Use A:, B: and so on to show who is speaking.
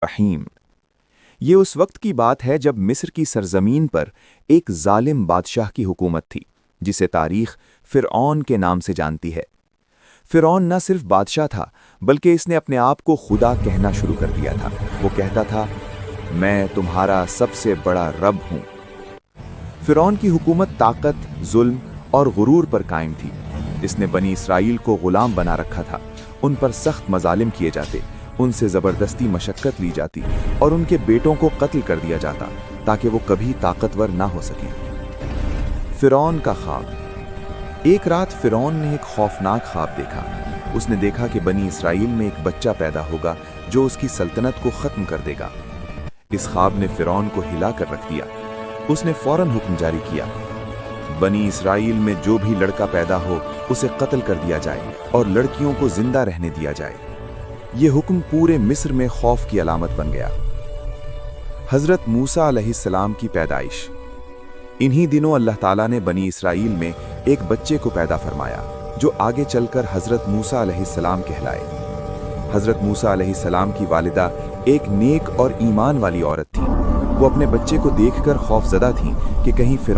A: रहीम। ये उस वक्त की बात है जब मिस्र की सरजमीन पर एक जालिम बादशाह की हुकूमत थी, जिसे तारीख फ़िरऔन के नाम से जानती है। फ़िरऔन न सिर्फ बादशाह था, बल्कि इसने अपने आप को खुदा कहना शुरू कर दिया था। वो कहता था, मैं तुम्हारा सबसे बड़ा रब हूँ। फ़िरऔन की हुकूमत ताकत, जुल्म और गुरूर पर कायम थी। इसने बनी इसराइल को गुलाम बना रखा था। उन पर सख्त मजालिम किए जाते, उनसे ज़बरदस्ती मशक्कत ली जाती और उनके बेटों को कत्ल कर दिया जाता ताकि वो कभी ताकतवर ना हो सकें। फ़िरऔन का ख्वाब। एक रात फ़िरऔन ने एक खौफनाक ख्वाब देखा। उसने देखा कि बनी इसराइल में एक बच्चा पैदा होगा जो उसकी सल्तनत को ख़त्म कर देगा। इस ख्वाब ने फ़िरऔन को हिला कर रख दिया। उसने फौरन हुक्म जारी किया, बनी इसराइल में जो भी लड़का पैदा हो उसे कत्ल कर दिया जाए और लड़कियों को जिंदा रहने दिया जाए। ये हुक्म पूरे मिस्र में खौफ की अलामत बन गया। हज़रत मूसा अलैहिस्सलाम की पैदाइश। इन्हीं दिनों अल्लाह ताला ने बनी इसराइल में एक बच्चे को पैदा फरमाया जो आगे चलकर हज़रत मूसा अलैहिस्सलाम कहलाए। हज़रत मूसा अलैहिस्सलाम की वालिदा एक नेक और ईमान वाली औरत थी। वो अपने बच्चे को देखकर खौफजदा थी कि कहीं फ़िरऔन